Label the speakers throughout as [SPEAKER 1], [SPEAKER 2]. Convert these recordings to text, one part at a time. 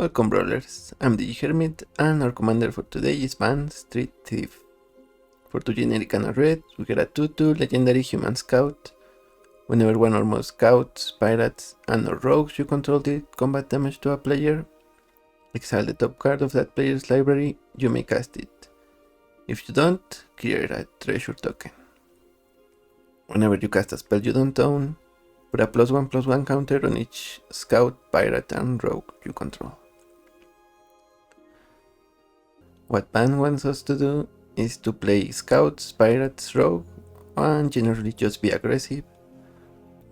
[SPEAKER 1] Welcome Brawlers, I'm the Hermit and our commander for today is Vaan, Street Thief. For 2 generic and a red, we get a 2/2 legendary human scout. Whenever one or more scouts, pirates and or rogues you control did combat damage to a player, exile the top card of that player's library, you may cast it. If you don't, create a treasure token. Whenever you cast a spell you don't own, put a +1/+1 counter on each scout, pirate and rogue you control. What Vaan wants us to do is to play scouts, pirates, rogue, and generally just be aggressive.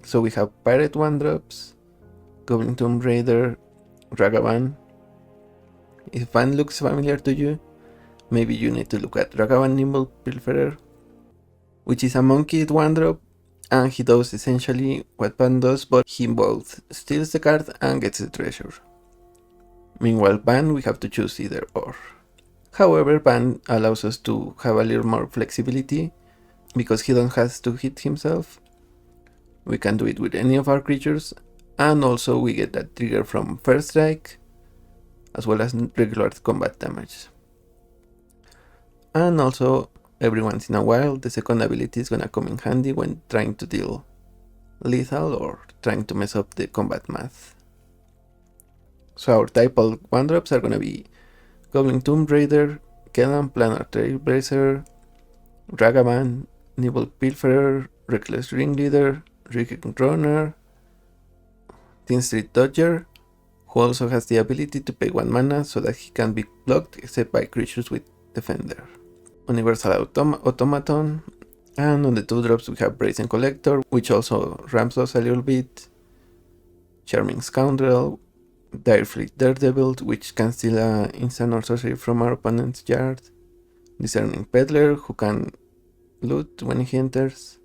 [SPEAKER 1] So we have pirate 1-drops, Goblin Tomb Raider, Ragavan. If Vaan looks familiar to you, maybe you need to look at Ragavan Nimble Pilferer, which is a monkey 1-drop, and he does essentially what Vaan does, but he both steals the card and gets the treasure. Meanwhile Vaan, we have to choose either or. However, Vaan allows us to have a little more flexibility, because he don't have to hit himself. We can do it with any of our creatures, and also we get that trigger from First Strike, as well as regular combat damage. And also, every once in a while, the second ability is gonna come in handy when trying to deal lethal or trying to mess up the combat math. So our typal 1-drops are gonna be Goblin Tomb Raider, Kellan, Planar, Trailblazer, Ragavan, Nimble Pilferer, Reckless Ringleader, Runner, Thin Street Dodger, who also has the ability to pay 1 mana so that he can be blocked except by creatures with Defender. Universal Automaton, and on the 2-drops we have Brazen Collector, which also ramps us a little bit, Charming Scoundrel, Direfleet Daredevil, which can steal an instant or sorcery from our opponent's yard, Discerning Peddler, who can loot when he enters,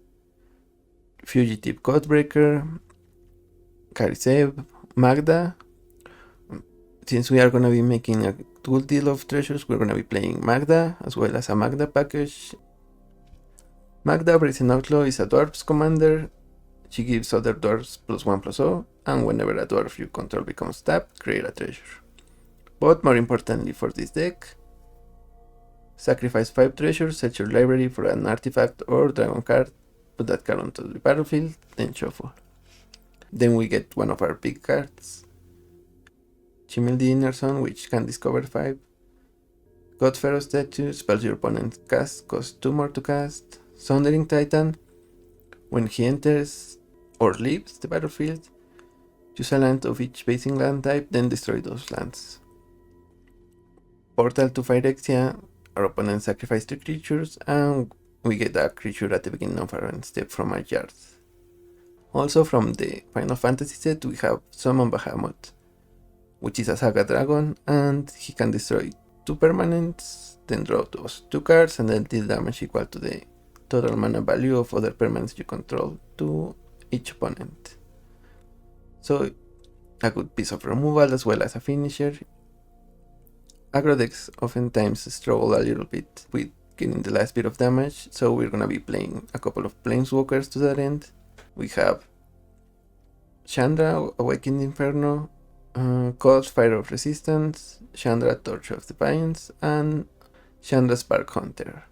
[SPEAKER 1] Fugitive Codebreaker, Cariseb, Magda. Since we are going to be making a good deal of treasures, we're going to be playing Magda as well as a Magda package. Magda Brazen Outlaw is a dwarf's commander. She gives other dwarfs +1/+0, and whenever a dwarf you control becomes tapped, create a treasure. But more importantly for this deck, sacrifice 5 treasures, set your library for an artifact or dragon card, put that card onto the battlefield, then shuffle. Then we get one of our big cards, Chimel the Inner Zone, which can discover 5. Godpharaoh Statue, spells your opponent cast, cost 2 more to cast. Sundering Titan, when he enters or leaves the battlefield, choose a land of each basing land type, then destroy those lands. Portal to Phyrexia, our opponent sacrifices 3 creatures, and we get a creature at the beginning of our end step from our yard. Also from the Final Fantasy set, we have Summon Bahamut, which is a Saga Dragon, and he can destroy 2 permanents, then draw those 2 cards, and then deal damage equal to the total mana value of other permanents you control to each opponent. So, a good piece of removal as well as a finisher. Aggro decks oftentimes struggle a little bit with getting the last bit of damage, so we're gonna be playing a couple of Planeswalkers to that end. We have Chandra, Awakened Inferno, Cold Fire of Resistance, Chandra Torch of Defiance, and Chandra Spark Hunter.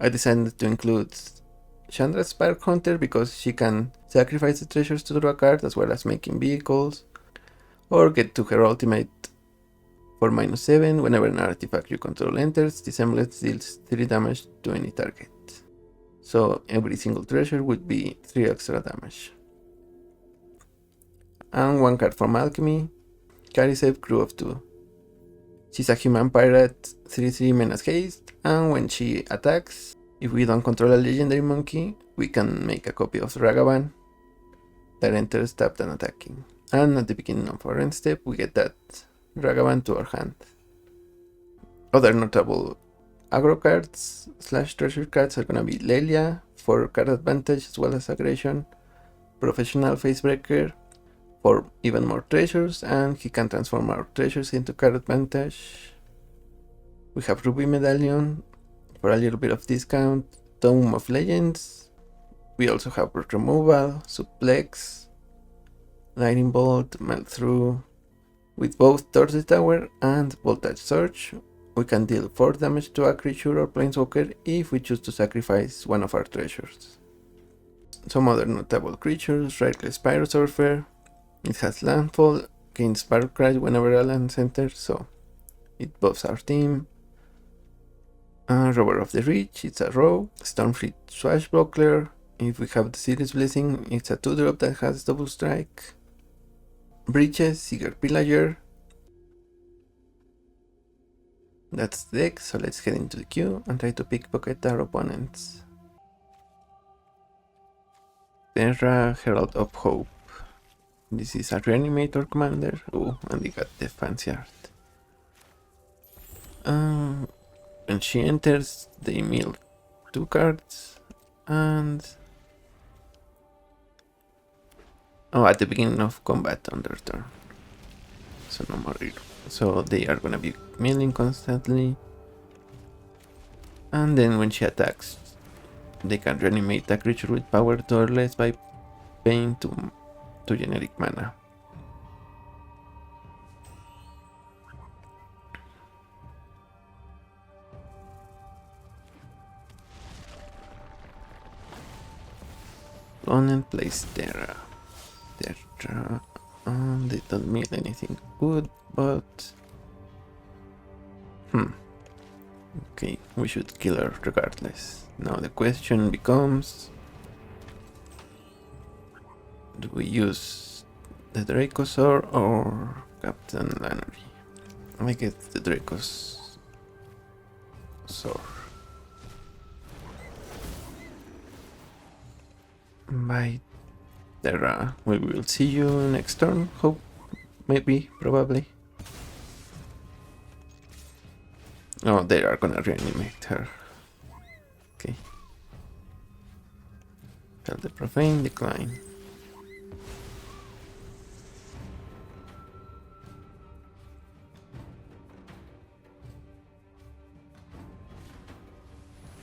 [SPEAKER 1] I decided to include Chandra Spark Hunter because she can sacrifice the treasures to draw a card as well as making vehicles, or get to her ultimate for -7 whenever an artifact you control enters. This amulet deals 3 damage to any target. So every single treasure would be 3 extra damage. And 1 card from Alchemy, Cariseb, Crew of 2. She's a human pirate, 3/3 menace haste, and when she attacks, if we don't control a legendary monkey, we can make a copy of Ragavan that enters tapped and attacking. And at the beginning of our end step, we get that Ragavan to our hand. Other notable aggro cards / treasure cards are gonna be Lelia for card advantage as well as aggression, Professional Facebreaker for even more treasures, and he can transform our treasures into card advantage. We have Ruby Medallion for a little bit of discount, Tome of Legends. We also have Removal, Suplex, Lightning Bolt, Melt Through, With both Tortoise Tower and Voltage Surge, we can deal 4 damage to a creature or planeswalker if we choose to sacrifice one of our treasures. Some other notable creatures: Reckless Pyrosurfer. It has landfall, gains Spark Crash whenever a land enters, so it buffs our team. Rover of the Reach, it's a row. Stormfleet Swashbuckler. If we have the Serious Blessing, it's a 2-drop that has double strike. Breeches, Seeger Pillager. That's the deck, so let's head into the queue and try to pickpocket our opponents. Terra, Herald of Hope. This is a Reanimator commander. Oh, and they got the fancy art. When she enters, they mill 2 cards, and at the beginning of combat on their turn. So no more. So they are gonna be milling constantly, and then when she attacks, they can reanimate a creature with power 2 or less by paying 2 generic mana. Opponent plays Terra. They don't mean anything good, but okay, we should kill her regardless. Now the question becomes, do we use the Dracosaur or Captain Lannery? I get the Dracosaur. Bye, Terra. We will see you next turn. Hope, maybe, probably. Oh, they are gonna reanimate her. Okay. Tell the Profane, decline.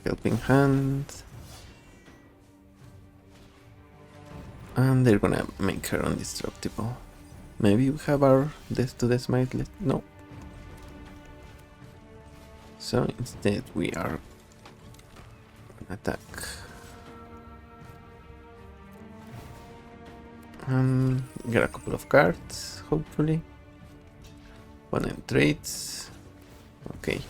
[SPEAKER 1] Helping Hand. And they're gonna make her indestructible. Maybe we have our Death to the Smite list. No. So instead we are gonna attack. And get a couple of cards, hopefully. Opponent trades. Okay.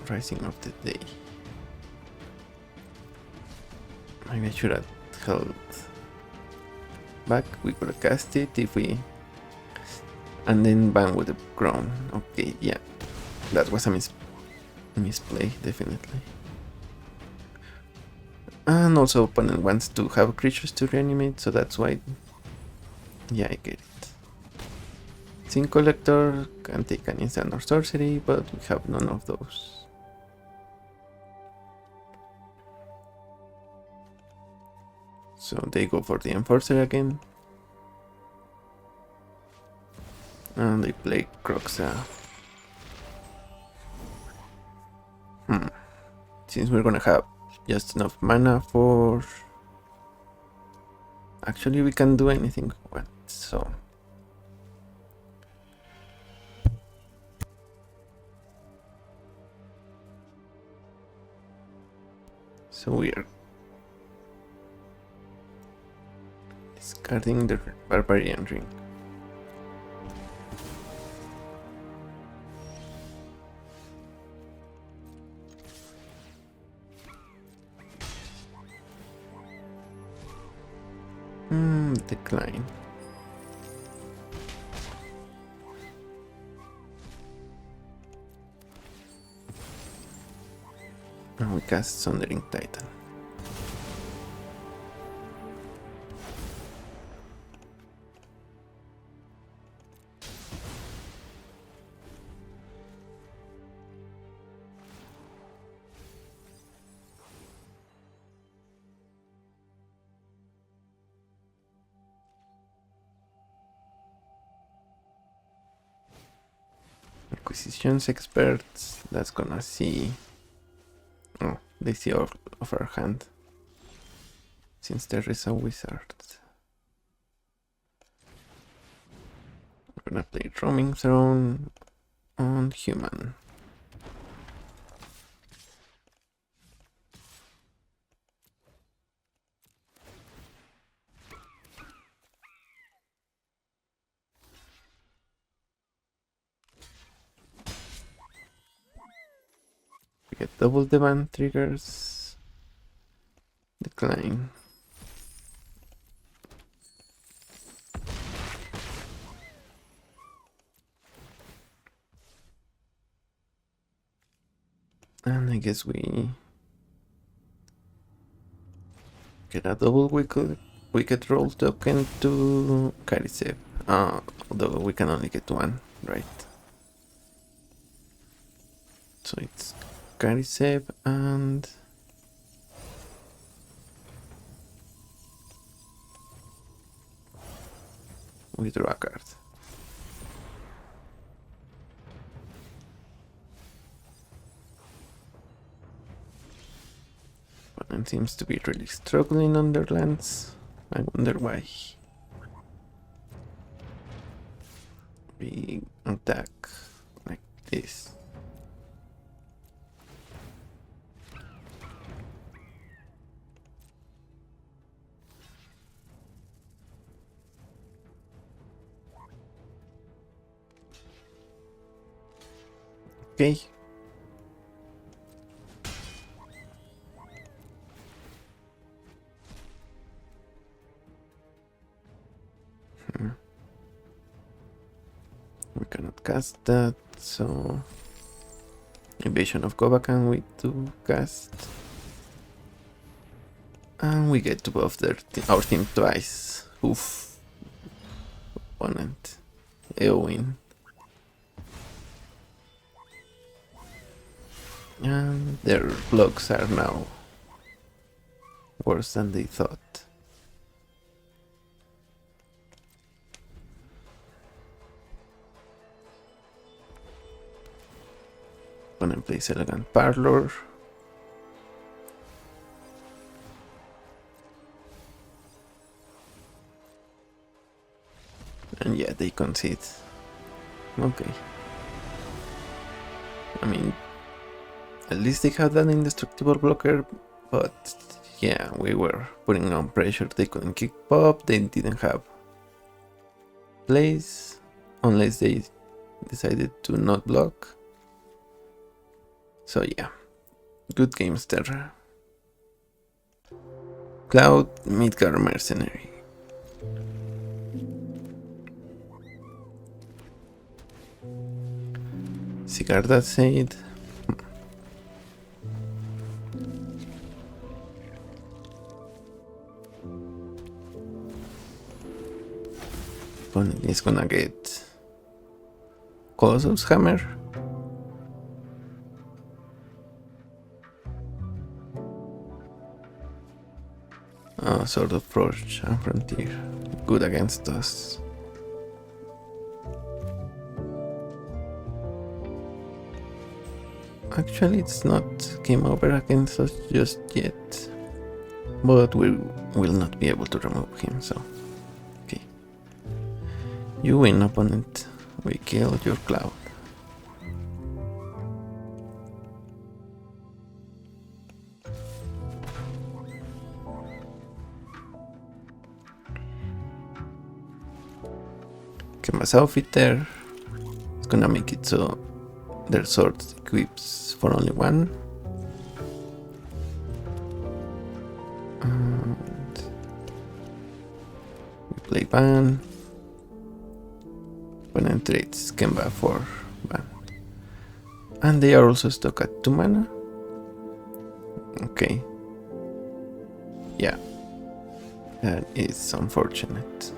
[SPEAKER 1] Rising of the Day. Maybe I should have held back. We could have cast it if we... And then Vaan would have grown. Okay, yeah. That was a misplay, definitely. And also opponent wants to have creatures to reanimate, so that's why... Yeah, I get it. Sin Collector can take an instant or sorcery, but we have none of those. So they go for the Enforcer again. And they play Croxa. Since we're gonna have just enough mana for... Actually, we can do anything we want, so... So we're discarding the Barbarian Ring. Decline. And we cast Sundering Titan. Acquisitions experts, that's gonna see... Oh, they see all of our hand, since there is a wizard. We're gonna play Roaming Throne on human. We get double the ban triggers. Decline. And I guess we get a double wicked roll token to carry save. Although we can only get one, right? So it's carry save and we draw a card. Opponent seems to be really struggling on their lands. I wonder why. We attack like this. Okay. We cannot cast that, so Invasion of Gobakan with 2 cast. And we get to buff our team twice. Oof. Opponent. Eowyn. And their blocks are now worse than they thought. Opponent plays Elegant Parlor. And yeah, they concede. Okay. I mean, at least they had an indestructible blocker, but yeah, we were putting on pressure. They couldn't kick pop, they didn't have plays, unless they decided to not block. So yeah, good games there. Cloud, Midgar Mercenary. Sigarda said. Opponent is gonna get Colossus Hammer. Sword of Forge and Frontier. Good against us. Actually, it's not game over against us just yet. But we will not be able to remove him, so... Okay. You win, opponent. We killed your Cloud. Kemas Outfitter. It's gonna make it so their sword equips for only 1. And we play Vaan. Opponent trades Kemba for Vaan. And they are also stuck at 2 mana. Okay. Yeah. That is unfortunate.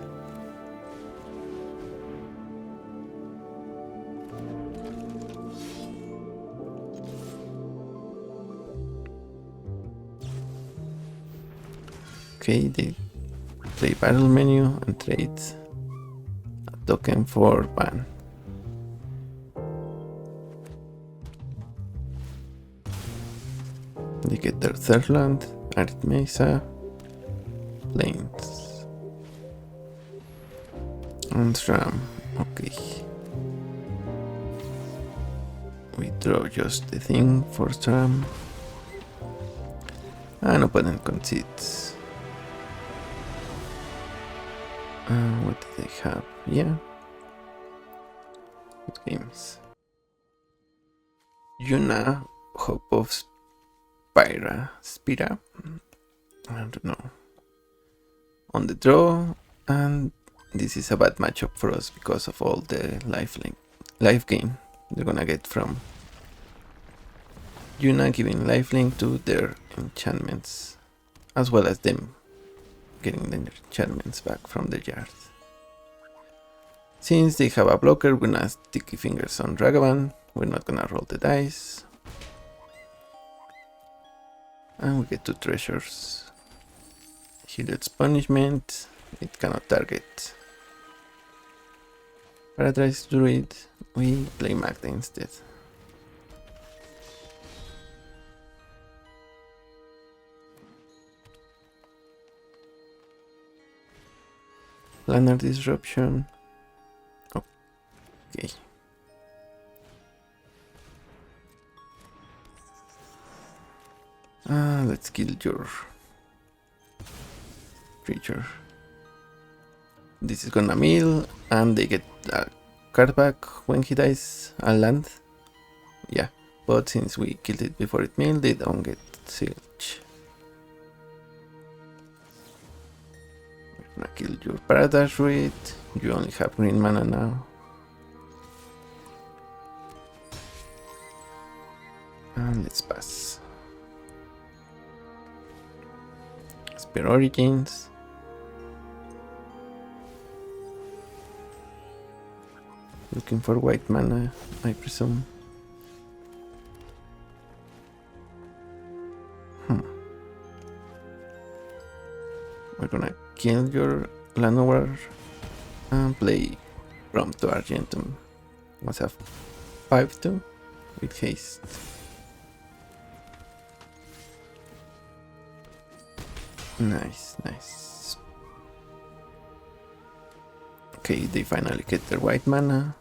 [SPEAKER 1] Okay, they play battle menu and trade a token for Vaan. They get their third land, Arid Mesa, Plains, and Ram. Okay. We draw just the thing for Ram. And opponent concedes. What do they have? Yeah. Good games. Yuna, Hope of Spira. I don't know. On the draw, and this is a bad matchup for us because of all the life gain they're gonna get from Yuna giving lifelink to their enchantments, as well as them getting their enchantments back from the yard. Since they have a blocker, we're gonna sticky fingers on Ragavan. We're not gonna roll the dice. And we get 2 treasures. Hero's Punishment. It cannot target Paradise Druid. We play Magda instead. Planar Disruption. Okay. Let's kill your creature. This is gonna mill, and they get a card back when he dies, a land. Yeah, but since we killed it before it milled, they don't get Silch. We're gonna kill your Paradise Druid. You only have green mana now. And let's pass. Spare Origins. Looking for white mana, I presume. We're gonna kill your Lannery and play Prompto Argentum. What's a 5-2 with haste. Nice, nice. Okay, they finally get their white mana,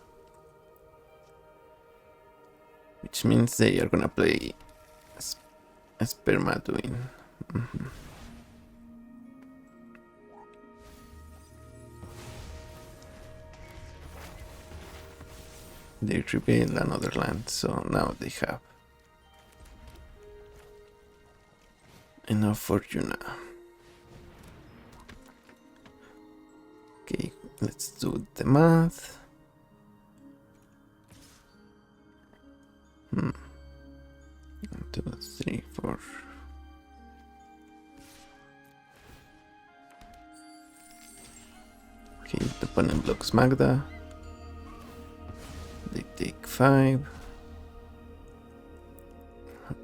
[SPEAKER 1] which means they are gonna play Spermatuine. They reveal another land, so now they have enough for Yuna. Okay, let's do the math. 1, 2, 3, 4. Okay, the opponent blocks Magda. They take 5.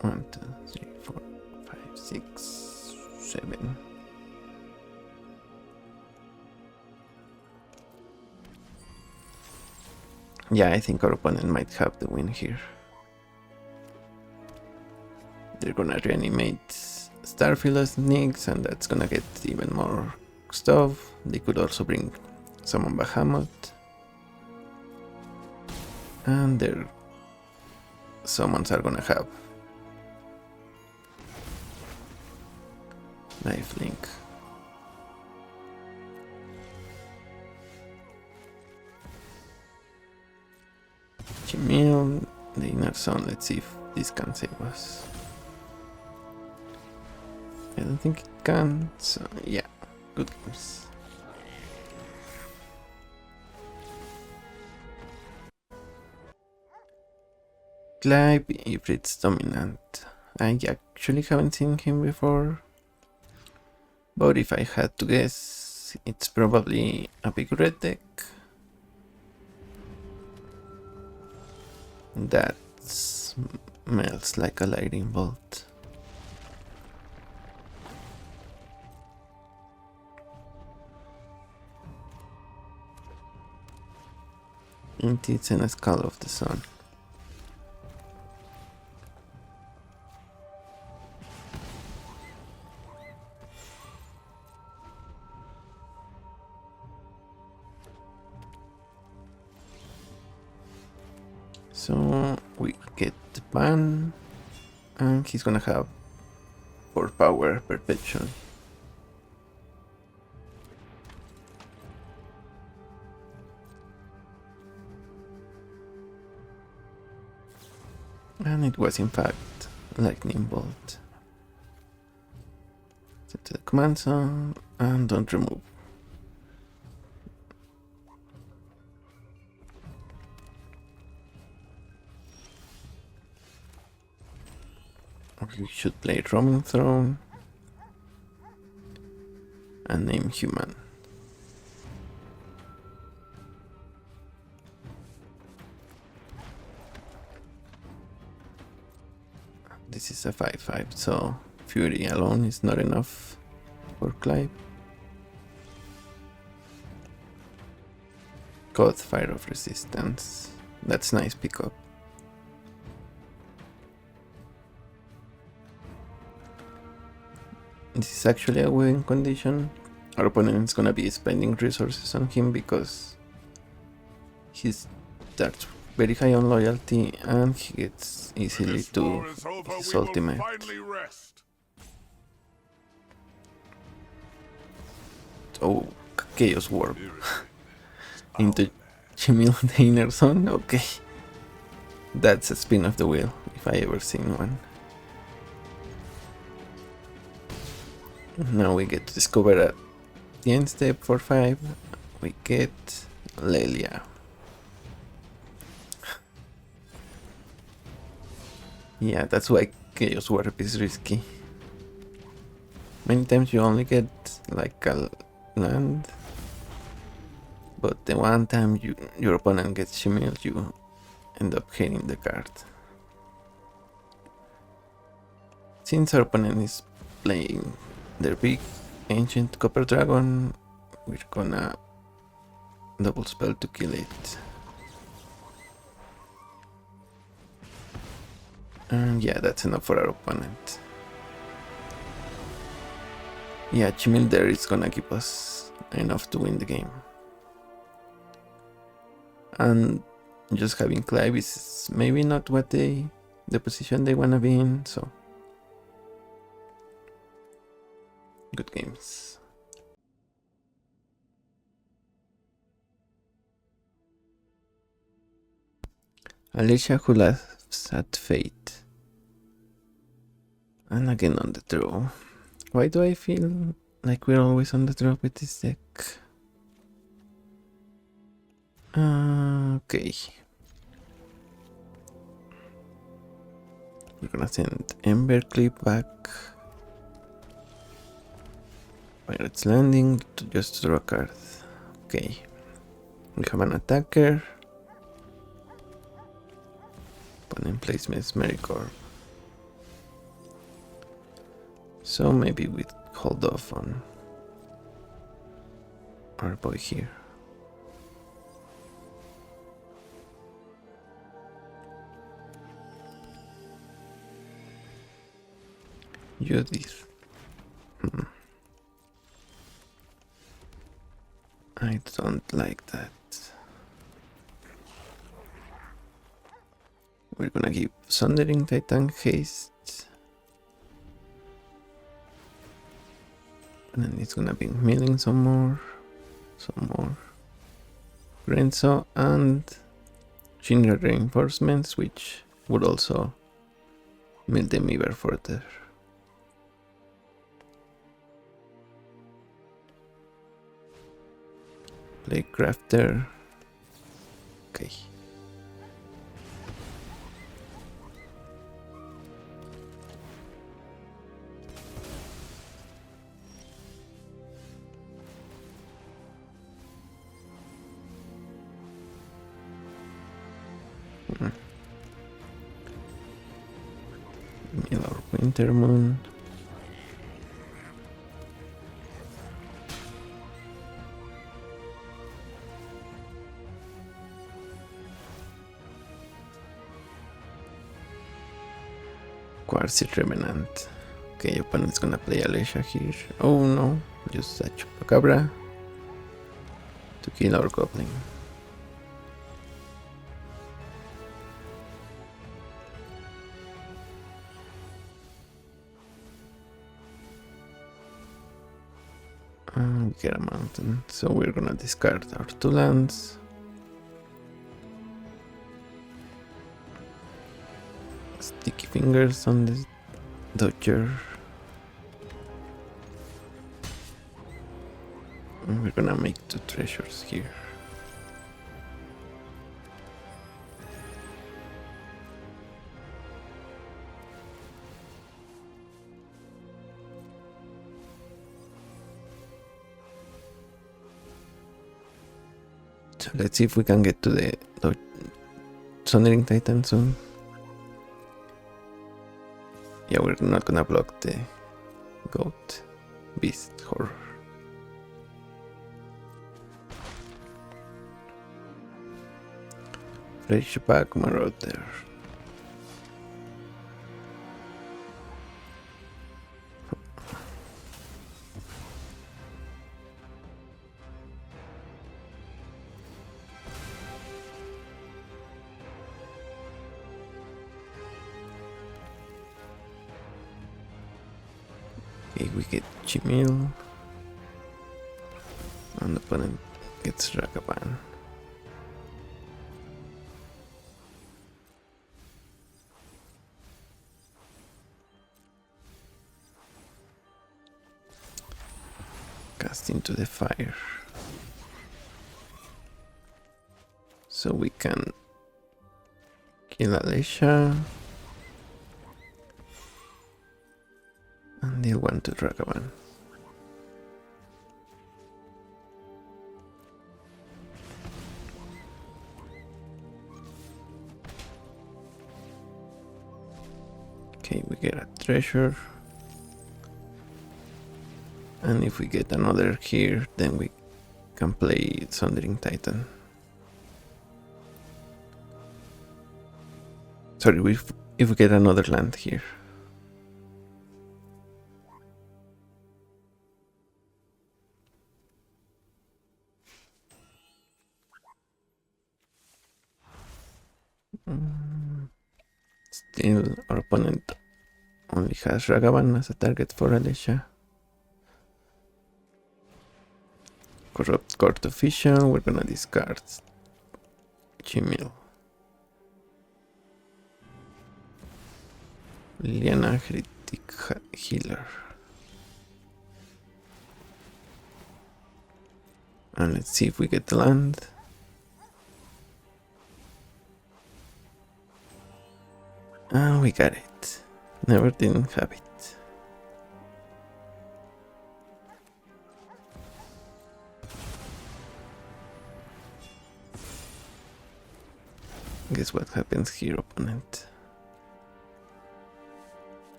[SPEAKER 1] 1, 2, 3, 4, 5, 6, 7. Yeah, I think our opponent might have the win here. They're gonna reanimate Starfield as Nyx, and that's gonna get even more stuff. They could also bring summon Bahamut. And their summons are gonna have lifelink. Chimil, the inner zone. Let's see if this can save us. I don't think it can, so yeah, good games. Clive, if it's dominant. I actually haven't seen him before, but if I had to guess, it's probably a big red deck. That smells like a lightning bolt. It's in a skull of the sun. So we get the Vaan, and he's gonna have 4 power perpetually. And it was in fact lightning bolt. Set to the command zone and don't remove. We should play Roaming Throne and name human. This is a 5/5, so Fury alone is not enough for Clive. God, Fire of Resistance. That's nice pickup. This is actually a win condition. Our opponent is gonna be spending resources on him because he starts very high on loyalty and he gets easily to his ultimate. Oh, Chaos Warp into Chimil the Inner Zone. Okay, that's a spin of the wheel if I ever seen one. Now we get to discover at the end step for 5. We get Lelia. Yeah, that's why Chaos Warp is risky. Many times you only get like a land, but the one time your opponent gets shimmied, you end up hating the card. Since our opponent is playing their big ancient copper dragon, we're gonna double spell to kill it. And yeah, that's enough for our opponent. Yeah, Chimil there is gonna give us enough to win the game. And just having Clive is maybe not what the position they wanna be in, so good games. Alicia who laughs at fate. And again on the draw. Why do I feel like we're always on the draw with this deck? Okay. We're gonna send Embercleave back. Pirate's Landing to just draw a card. Okay. We have an attacker. Opponent plays Mesmericorp. So maybe we hold off on our boy here. Judith. I don't like that. We're gonna give Sundering Titan haste. And then it's gonna be milling some more. Grenzo and Shinra reinforcements, which would also mill them even further. Play Crafter. Okay. Mill or Wintermoon. Quartzit Revenant. Okay, opponent's gonna play Alicia here. Oh no, just a Chupacabra to kill our Goblin. We get a mountain, so we're gonna discard our 2 lands. Sticky fingers on the Dodger. And we're gonna make 2 treasures here. So let's see if we can get to the Sundering Titan soon. Yeah, we're not gonna block the Goat Beast Horror. Flashback Marauder. Okay, we get Chimil. And the opponent gets Ragavan. Cast into the fire. So we can kill Alesha. And deal 1 to Ragavan. Okay, we get a treasure. And if we get another here, then we can play Sundering Titan. Sorry, if we get another land here. Still, our opponent only has Ragavan as a target for Alesha. Corrupt Court Official, we're gonna discard Chimil. Liliana, Heretic Healer. And let's see if we get the land. And we got it. Never didn't have it. Guess what happens here, opponent?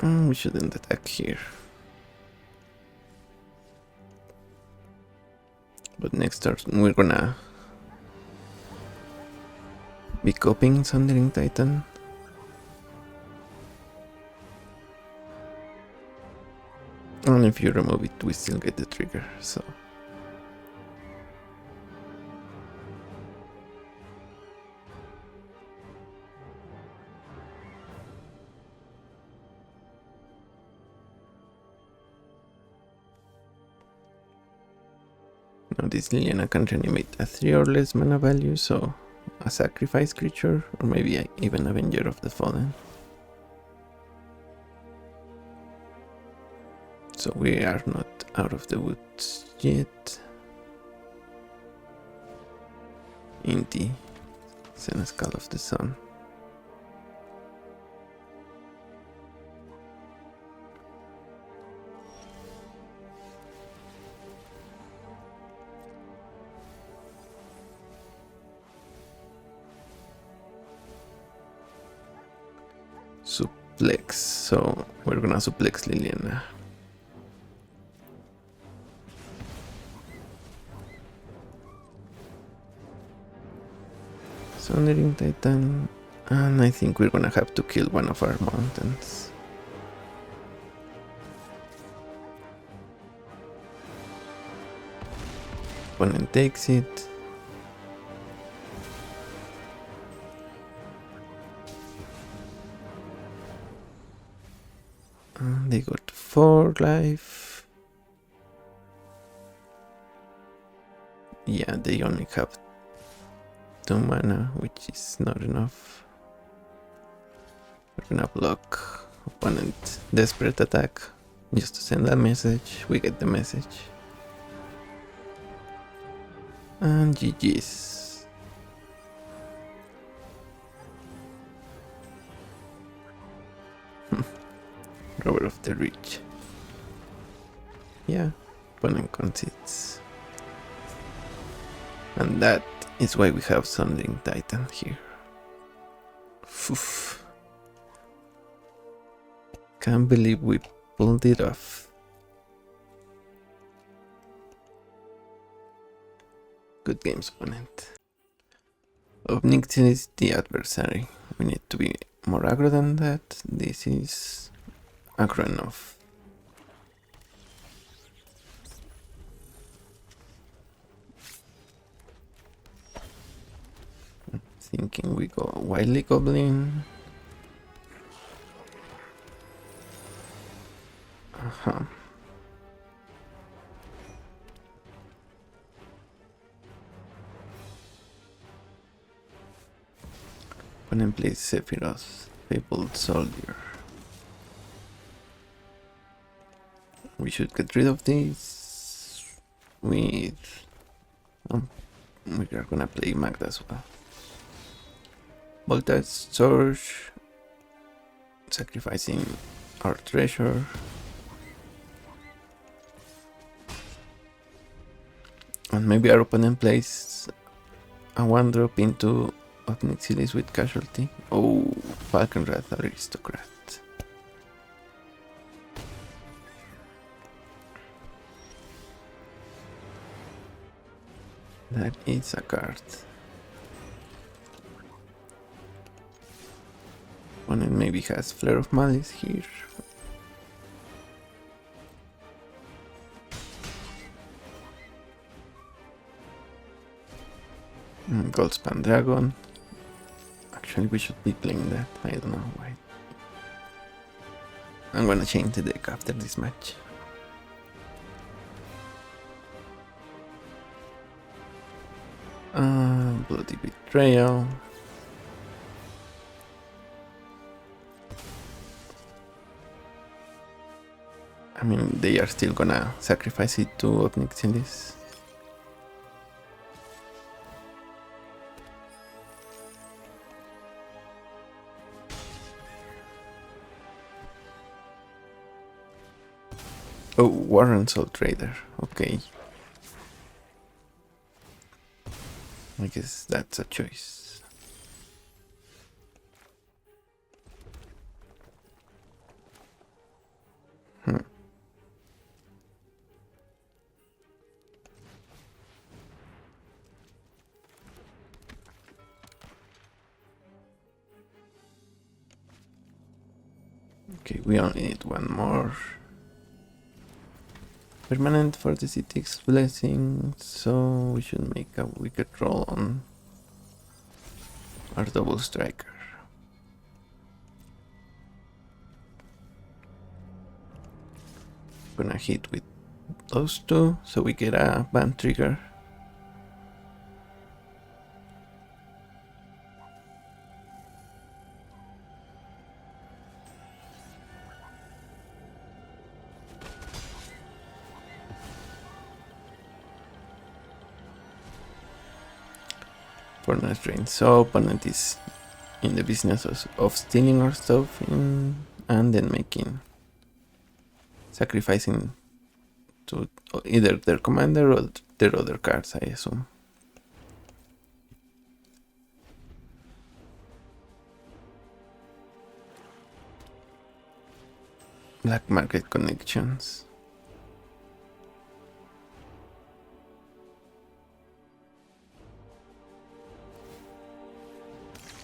[SPEAKER 1] We shouldn't attack here. But next turn we're gonna be copying Sundering Titan. And if you remove it, we still get the trigger, so. Now this Liliana can reanimate a 3 or less mana value, so a sacrifice creature, or maybe even Avenger of the Fallen. So we are not out of the woods yet. Inti, Senescal of the Sun. Suplex, so we're gonna suplex Liliana. Sundering Titan, and I think we're gonna have to kill one of our mountains. Opponent takes it. They got 4 life. Yeah, they only have 2 mana, which is not enough. We're gonna block opponent desperate attack just to send a message. We get the message. And GG's. Robber of the Rich. Yeah, opponent concedes. And that is why we have Sundering Titan here. Oof. Can't believe we pulled it off. Good games, opponent. Obnixil is the adversary. We need to be more aggro than that. This is aggro enough. Thinking we go Wily Goblin. Opponent plays Sephiroth, Fabled Soldier. We should get rid of this with... we are gonna play Magda as well. Voltage Surge, sacrificing our treasure. And maybe our opponent plays a 1-drop into Obnixilis with casualty. Oh, Falconwrath Aristocrat. That is a card. Opponent maybe has Flare of Malice here. Goldspan Dragon. Actually, we should be playing that. I don't know why. I'm gonna change the deck after this match. Bloody Betrayal. I mean, they are still gonna sacrifice it to Obnixilis. Oh, Warren Soul Trader. Okay. I guess that's a choice. Okay, we only need one more. Permanent for the City's Blessing, so we should make a wicked roll on our double striker. Gonna hit with those two, so we get a band trigger. For nice drain. So opponent is in the business of stealing our stuff and then sacrificing to either their commander or their other cards, I assume. Black market connections.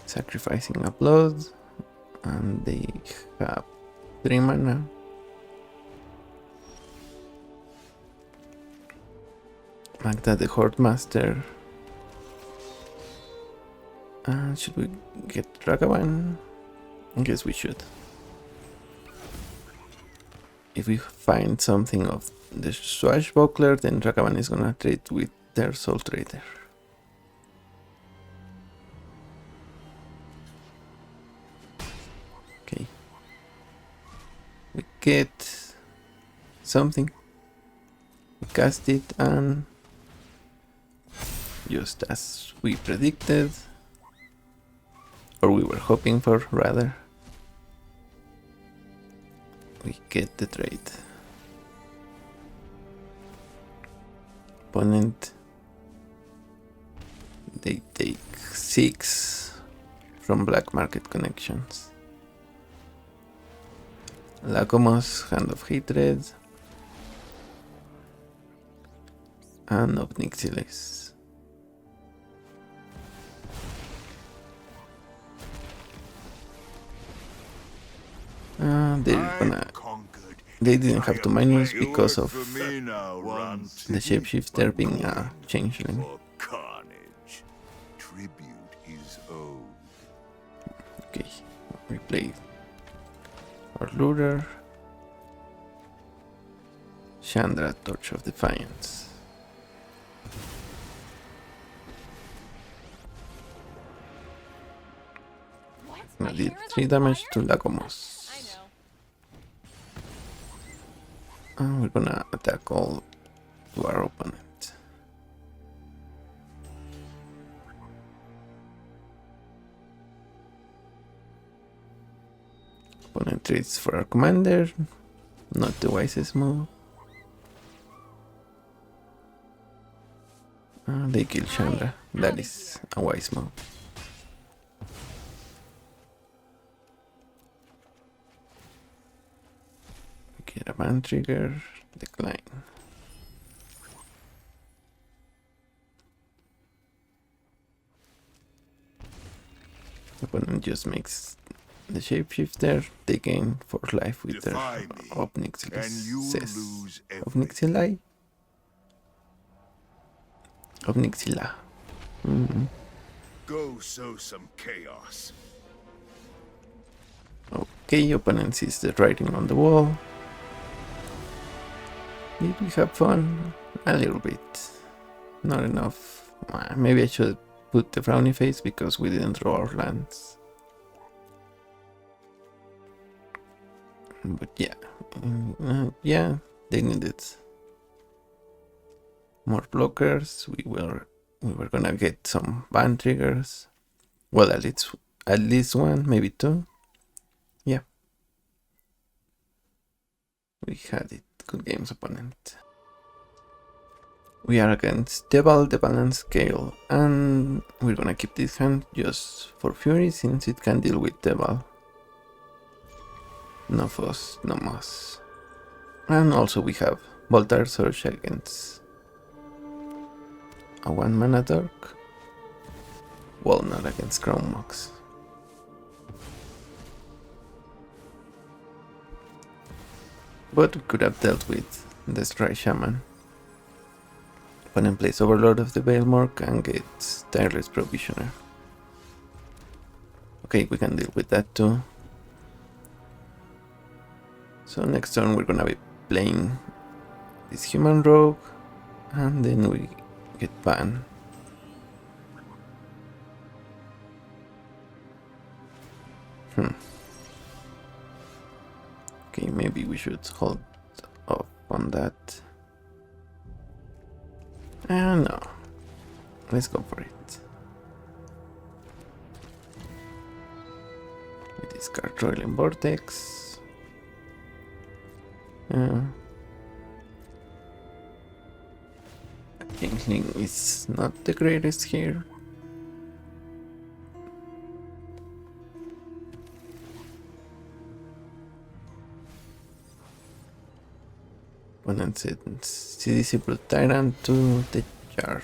[SPEAKER 1] Sacrificing a blood, and they have 3 mana. Magda the Horde Master. Should we get Ragavan? I guess we should. if we find something of the Swashbuckler, then Ragavan is gonna trade with their Soul Trader. Okay. We get something. We cast it, and just as we predicted, or we were hoping for rather, we get the trade. Opponent, they take 6 from black market connections. Lacomos, Hand of Hatred, and Obnixilis. They didn't have to minus because of the shapeshifter being a changeling. Okay, we played our Lurer, Chandra, Torch of Defiance. I did 3 damage to Lacomos. And we're gonna attack all to our opponent. Opponent trades for our commander. Not the wisest move. They kill Chandra. That is a wise move. Get a ban trigger, decline. Opponent just makes the shapeshifter, they gain 4 life with their Obnixilis. Obnixili? Obnixila.
[SPEAKER 2] Go sow some chaos.
[SPEAKER 1] Okay, opponent sees the writing on the wall. Did we have fun? A little bit. Not enough. Maybe I should put the frowny face because we didn't draw our lands. But yeah. Yeah, they needed more blockers. We were gonna get some ban triggers. Well, at least 1, maybe 2. Yeah. We had it. Good games, opponent. We are against Devil, the balance scale, and we're gonna keep this hand just for Fury since it can deal with Devil. No fuss, no muss. And also we have Voltar Surge against a 1-mana Dark. Well, not against Crown Mox. But we could have dealt with Destroy Shaman. Opponent plays Overlord of the Veilmork and gets Tireless Provisioner. Okay, we can deal with that too. So next turn we're gonna be playing this Human Rogue, and then we get Vaan. Okay, maybe we should hold off on that. No, let's go for it. We discard Roiling Vortex. Changeling is not the greatest here. Opponent sends CDC Brute Tyrant to the yard.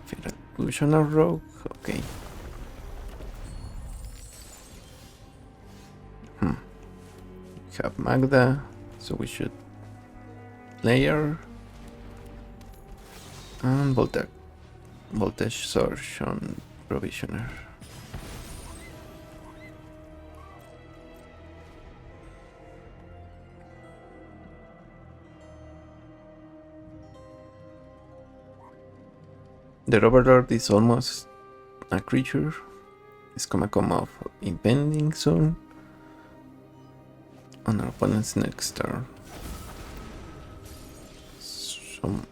[SPEAKER 1] Favorite push on our rogue, okay. We have Magda, so we should Player and Voltage Surge on Provisioner. The Overlord is almost a creature. It's gonna come off impending soon on our opponent's next turn.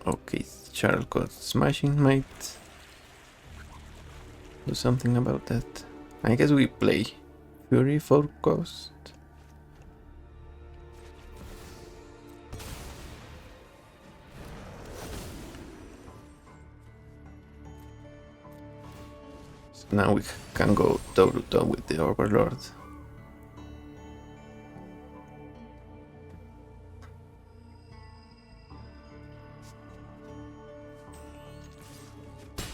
[SPEAKER 1] Okay, Charles got Smashing might do something about that. I guess we play Fury for cost. So now we can go toe to toe with the Overlord.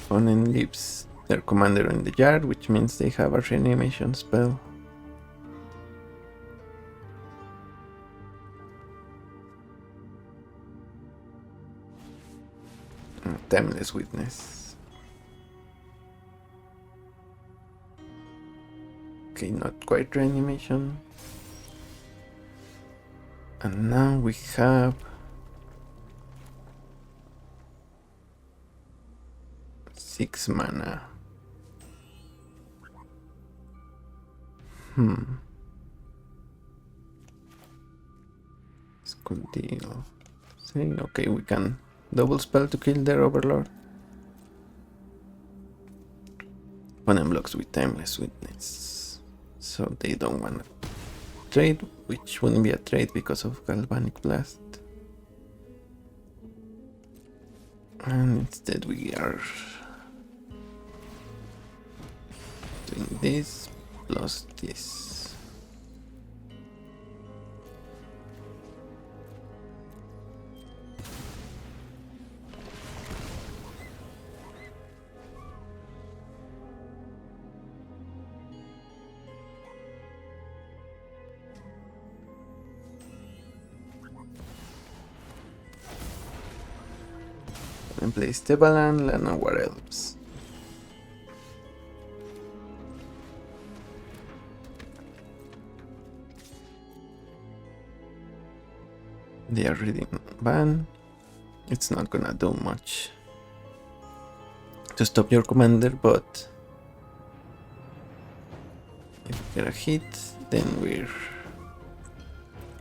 [SPEAKER 1] Opponent leaves their commander in the yard, which means they have a reanimation spell. Timeless Witness. Okay, not quite reanimation. And now we have 6 mana. It's good deal. See, okay, we can double spell to kill their Overlord. Opponent blocks with Timeless Witness, so they don't want to trade, which wouldn't be a trade because of Galvanic Blast. And instead we are doing this plus this. And play Stebalan, Lana War Elves. They are reading Vaan. It's not gonna do much to stop your commander, but if we get a hit, then we're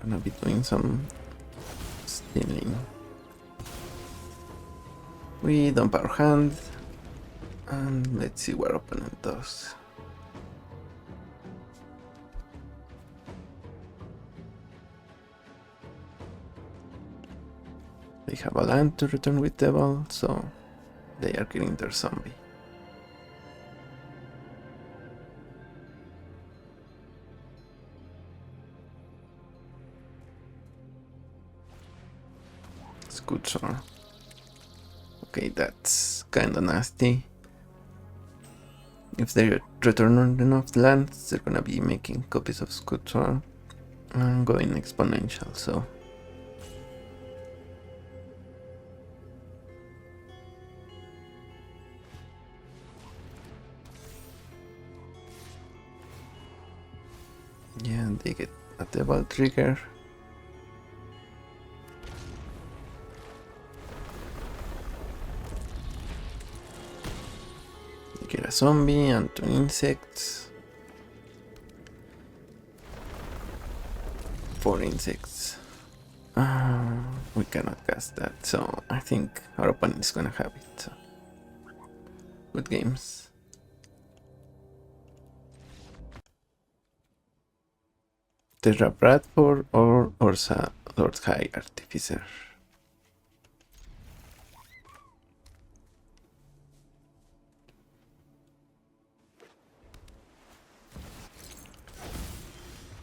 [SPEAKER 1] gonna be doing some stealing. We dump our hand, and let's see what opponent does. They have a land to return with Devil, so they are killing their zombie. It's good, sir. Okay, that's kinda nasty. If they return enough lands, they're gonna be making copies of Sculptor and going exponential, so. Yeah, they get a Devil trigger. Get a zombie and 2 insects. 4 insects. We cannot cast that, so I think our opponent is gonna have it. So. Good games. Terra Bradford or Orsa Lord High Artificer.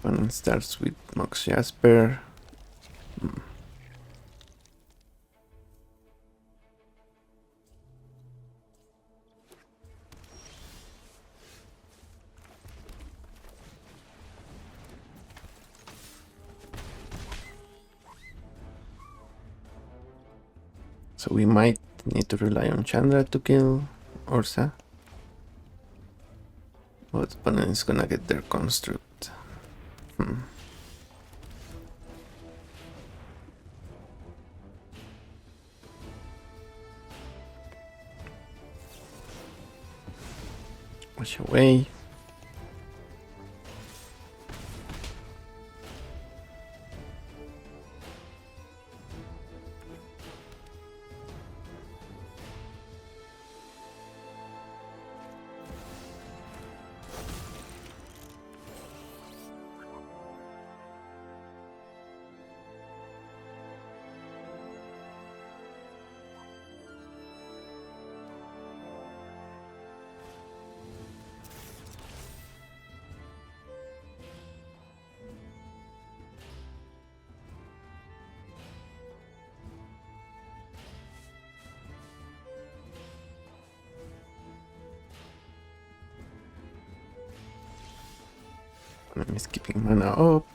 [SPEAKER 1] Opponent starts with Mox Jasper. So we might need to rely on Chandra to kill Orsa. But opponent is gonna get their construct. Push away. I'm just keeping mana up.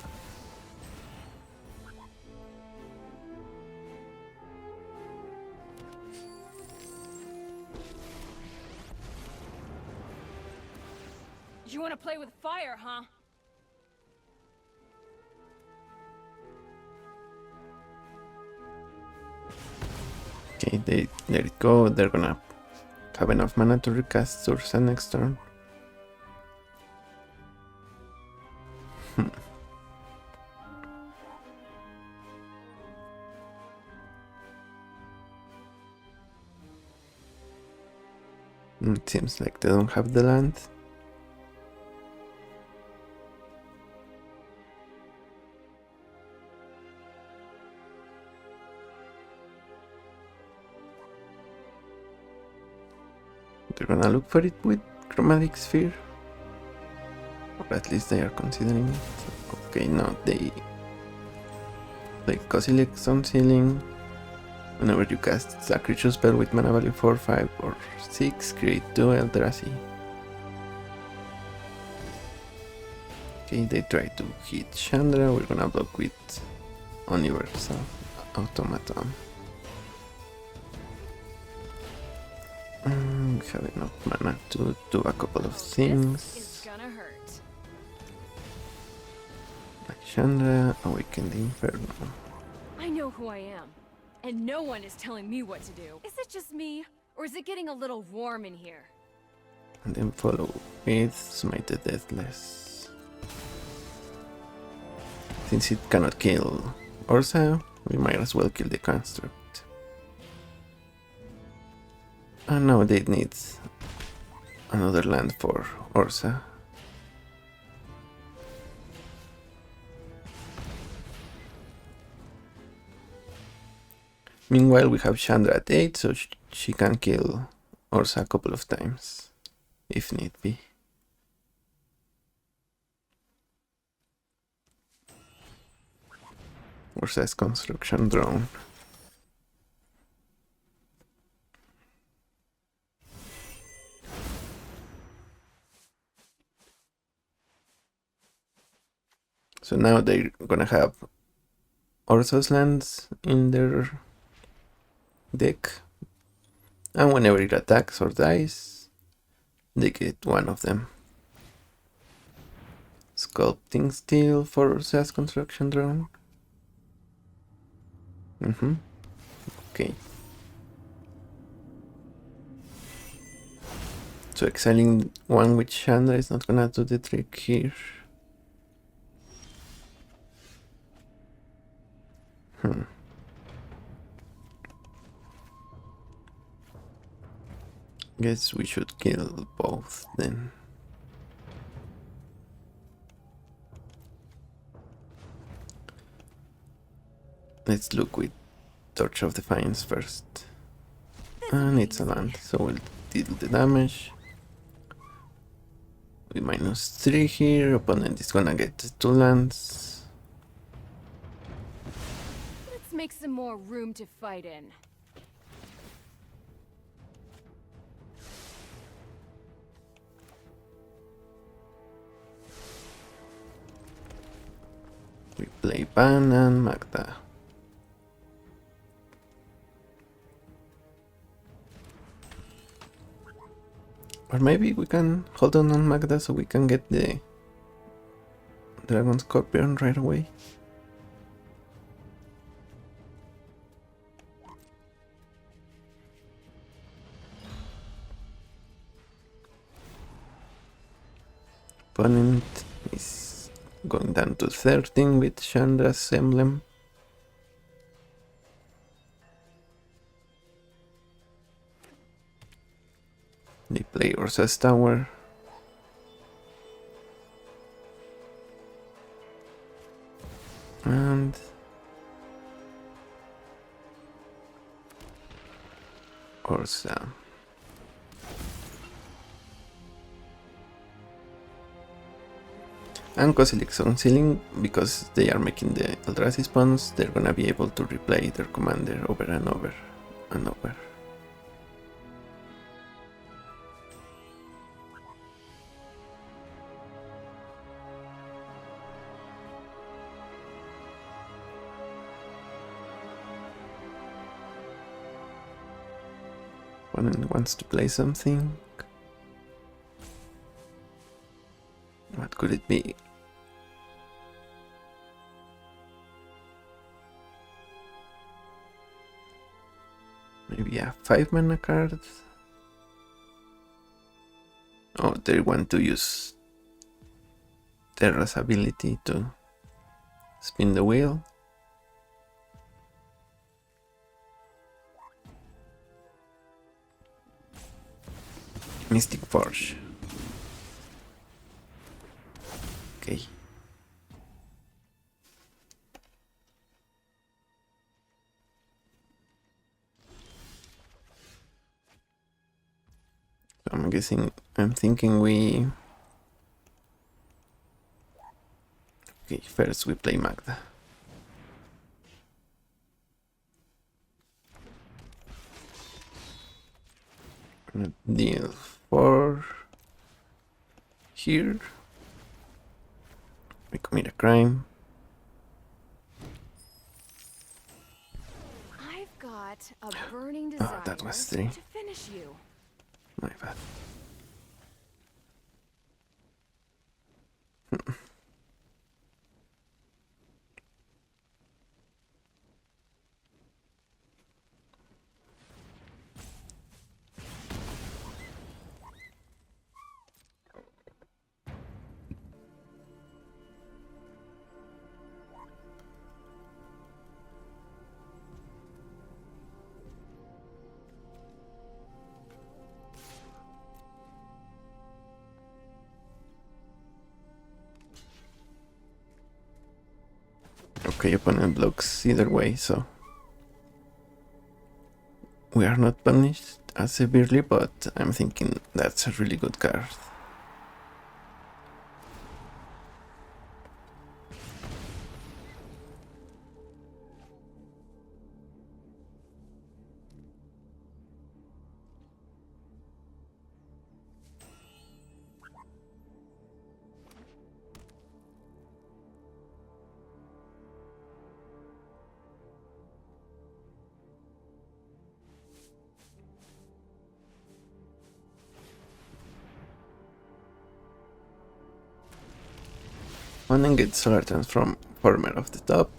[SPEAKER 3] You want to play with fire, huh?
[SPEAKER 1] Okay, they let it go. They're gonna have enough mana to recast Ursa next turn. It seems like they don't have the land. They're gonna look for it with Chromatic Sphere. Or at least they are considering it. Okay, no, they play Kozilek's on ceiling. Whenever you cast a creature spell with mana value 4, 5, or 6, create 2 Eldrazi. Okay, they try to hit Chandra. We're gonna block with Universal Automaton. We have enough mana to do a couple of things.
[SPEAKER 3] This is gonna hurt.
[SPEAKER 1] Like Chandra, Awaken the Inferno.
[SPEAKER 3] I know who I am, and no one is telling me what to do. Is it just me, or is it getting a little warm in here?
[SPEAKER 1] And then follow with Smite the Deathless. Since it cannot kill Ursa, we might as well kill the construct. And now they need another land for Ursa. Meanwhile, we have Chandra at 8, so she can kill Ursa a couple of times, if need be. Ursa's construction drone. So now they're gonna have Ursa's lands in their deck, and whenever it attacks or dies, they get one of them. Sculpting Steel for Ursa's construction drone. Okay. So exiling one with Chandra is not gonna do the trick here. Guess we should kill both then. Let's look with Torch of Defiance first. And it's a land, so we'll deal the damage. We -3 here, opponent is gonna get 2 lands.
[SPEAKER 3] Let's make some more room to fight in.
[SPEAKER 1] We play Vaan and Magda. Or maybe we can hold on Magda so we can get the Dragon Scorpion right away. Opponent is going down to 13 with Chandra's emblem. They play Ursa's Tower. And Ursa. And Kozilek's on ceiling, because they are making the Eldrazi spawns, they're gonna be able to replay their commander over and over and over. Opponent wants to play something. What could it be? Maybe a 5-mana card? Oh, they want to use Terra's ability to spin the wheel. Mystic Forge. Okay. So I'm thinking we... Okay, first we play Magda. Gonna deal 4 here. We commit a crime.
[SPEAKER 3] I've got a burning desire
[SPEAKER 1] that was 3.
[SPEAKER 3] to finish you.
[SPEAKER 1] My bad. Okay, opponent blocks either way, so we are not punished as severely, but I'm thinking that's a really good card. And then get Solar Transformer off the top.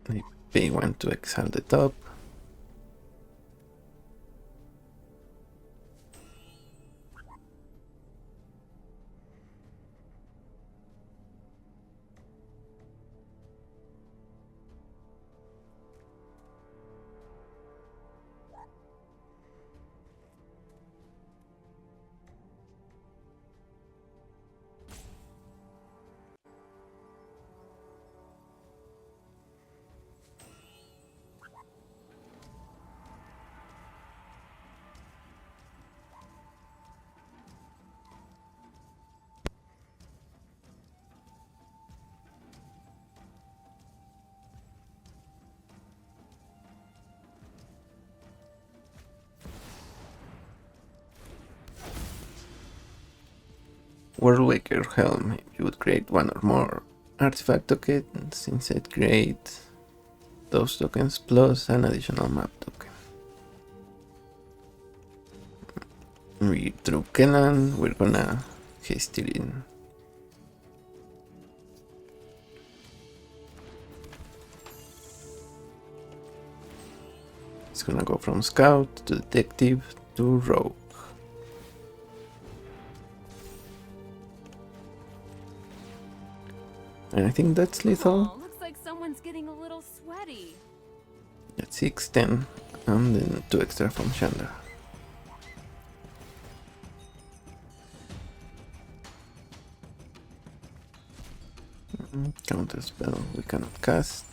[SPEAKER 1] They pay 1 to exile the top. Worldwaker Helm. You would create 1 or more artifact tokens. Instead, create those tokens plus an additional map token. We drew Kellan. We're gonna haste it in. It's gonna go from Scout to Detective to Rogue. And I think that's lethal.
[SPEAKER 3] Oh, looks like someone's getting a little sweaty.
[SPEAKER 1] That's 6, 10, and then 2 extra from Chandra. Counter spell we cannot cast.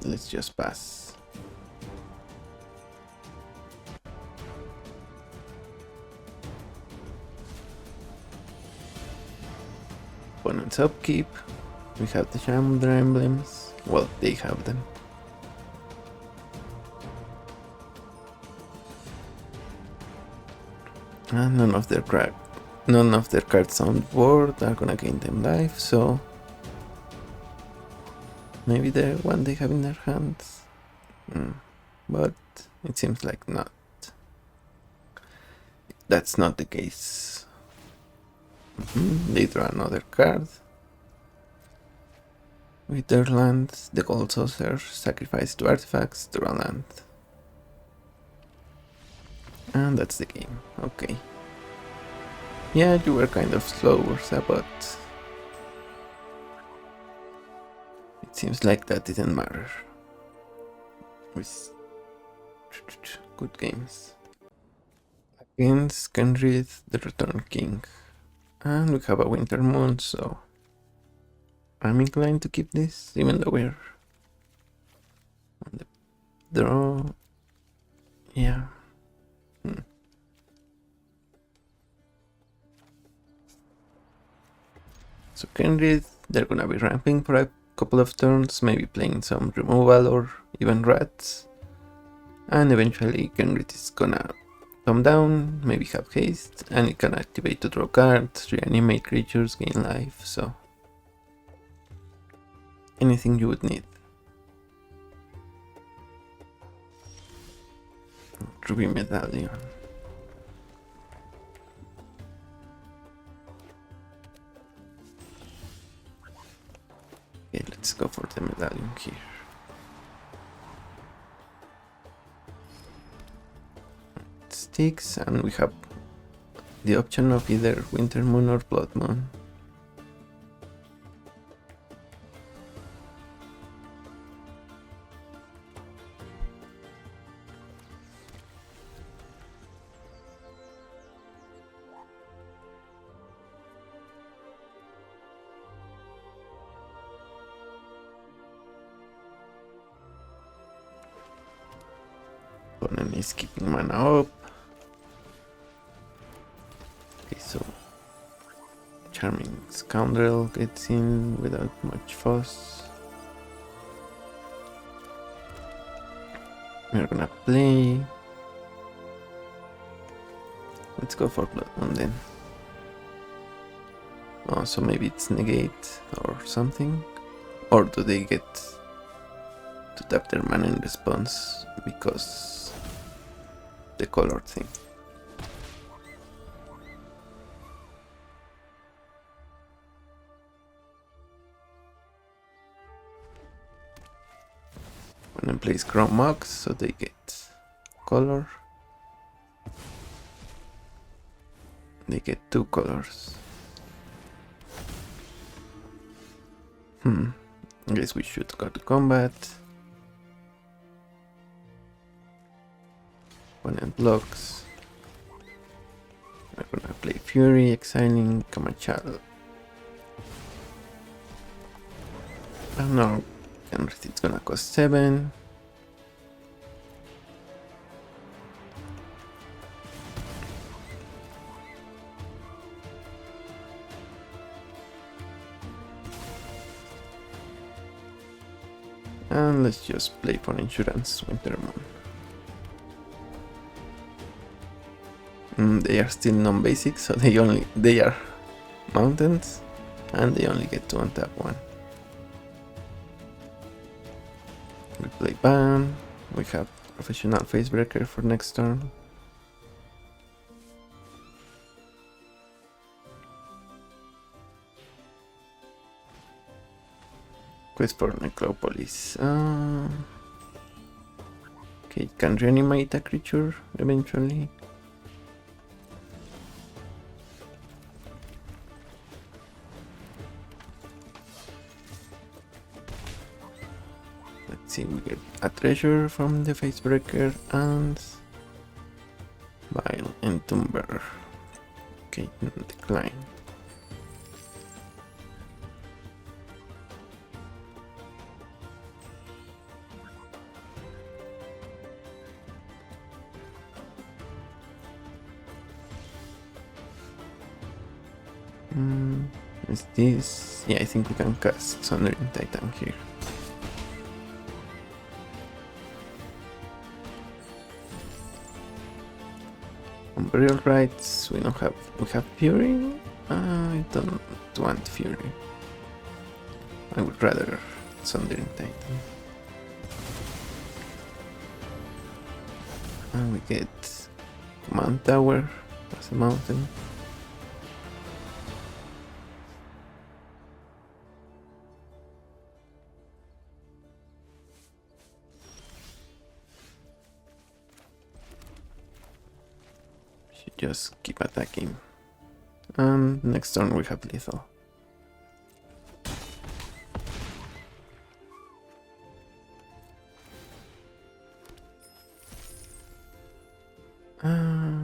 [SPEAKER 1] Let's just pass. Opponent's upkeep. We have the Chandra emblems. Well, they have them. And none of their cards on board are gonna gain them life, so maybe the one they have in their hands. But it seems like not. That's not the case. They draw another card. With their lands, the Gold Saucer, sacrifice 2 artifacts, draw land. And that's the game. Okay. Yeah, you were kind of slow, Ursa, but it seems like that didn't matter. With good games. Against Kenrith, the Return King. And we have a Winter Moon, so I'm inclined to keep this, even though we're on the draw. Yeah. So Kenrith, they're gonna be ramping for a couple of turns, maybe playing some removal or even rats. And eventually Kenrith is gonna come down, maybe have haste, and it can activate to draw cards, reanimate creatures, gain life, so anything you would need. Ruby Medallion. Okay, let's go for the medallion here. It sticks, and we have the option of either Winter Moon or Blood Moon. Opponent is keeping mana up. Okay, so Charming Scoundrel gets in without much fuss. We're gonna play. Let's go for Blood Moon then. Oh, so maybe it's negate or something? Or do they get to tap their mana in response because the color thing? When I play Chrome Mox, so they get color. They get 2 colors. I guess we should go to combat. Opponent blocks. We're gonna play Fury, exiling Kamachal. And now it's gonna cost 7. And let's just play for insurance, Winter Moon. They are still non-basic, so they are mountains, and they only get to untap 1. We play Vaan. We have Professional Facebreaker for next turn. Quest for Necropolis. Okay, it can reanimate a creature eventually. Let's see, we get a treasure from the Facebreaker and Vile Entomber. Okay, decline. Is this? Yeah, I think we can cast Sundering Titan here. On Burial Rites, we have Fury. I don't want Fury. I would rather Sundering Titan. And we get Command Tower as a mountain. Just keep attacking. And next turn we have lethal.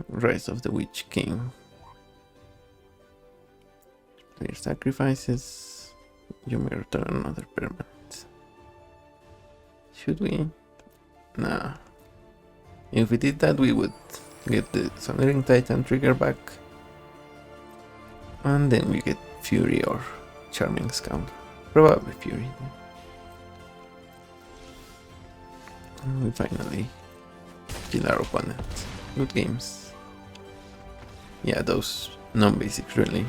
[SPEAKER 1] Rise of the Witch King. Player sacrifices. You may return another permanent. Should we? Nah. If we did that, we would get the Sundering Titan trigger back, and then we get Fury or Charming Scoundrel. Probably Fury. And we finally kill our opponent. Good games. Yeah, those non-basics really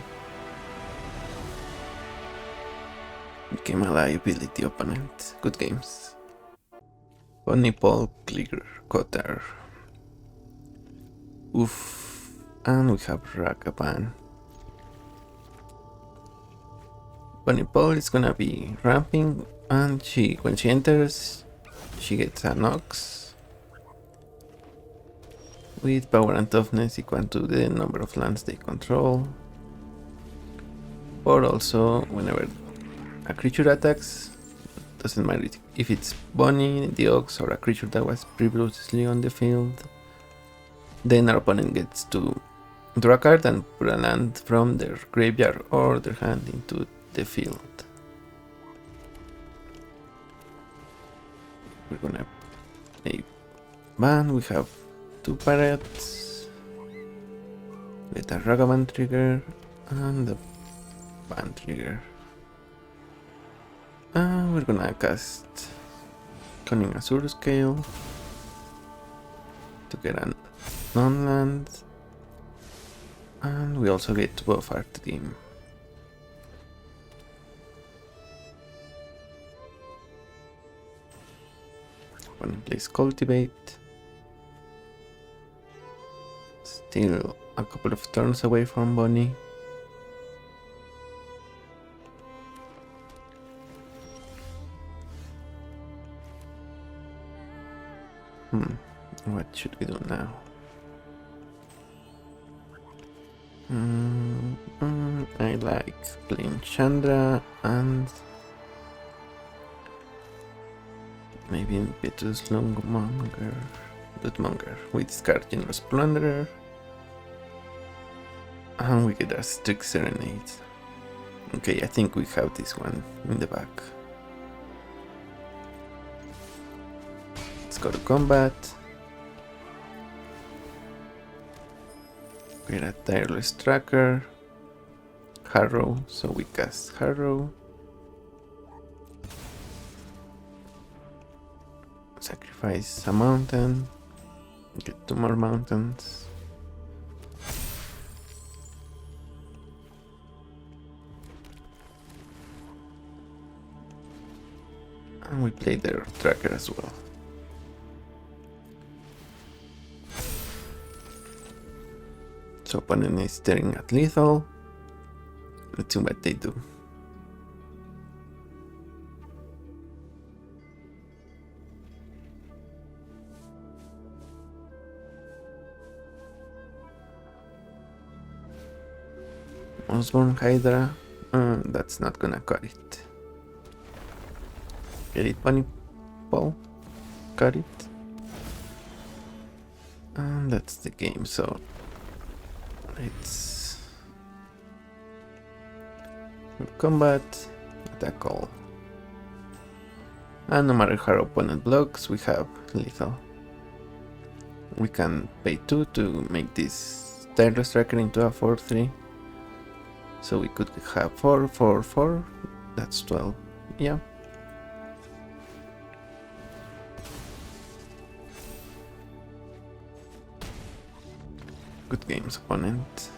[SPEAKER 1] became a liability opponent. Good games. Bunny Paul Clear Cotter. Oof. And we have Ragavan. Bunny Paul is gonna be ramping, and when she enters, she gets a Nox with power and toughness equal to the number of lands they control. Or also, whenever a creature attacks, doesn't matter if it's Bunny, the Ox, or a creature that was previously on the field, then our opponent gets to draw a card and put a land from their graveyard or their hand into the field. We're gonna play Vaan. We have 2 pirates, with a Ragavan trigger and a Vaan trigger. We're gonna cast Cunning Azure Scale to get an non-land, and we also get to buff our team. One plays Cultivate. Still a couple of turns away from Bunny. What should we do now? I like playing Chandra and maybe Impetuous Lootmonger with discard Generous Plunderer, and we get a Strict Serenade. Okay, I think we have this one in the back. Let's go to combat. We're a Tireless Tracker, Harrow, so we cast Harrow. Sacrifice a mountain, get 2 more mountains. And we play their tracker as well. So opponent is staring at lethal. Let's see what they do. Osborne Hydra. That's not gonna cut it. Get it, Bunny Ball? Cut it. And that's the game, so it's combat, attack all. And no matter how our opponent blocks, we have lethal. We can pay 2 to make this Tireless Tracker into a 4-3. So we could have 4, 4, 4. That's 12. Yeah. Good games, opponent.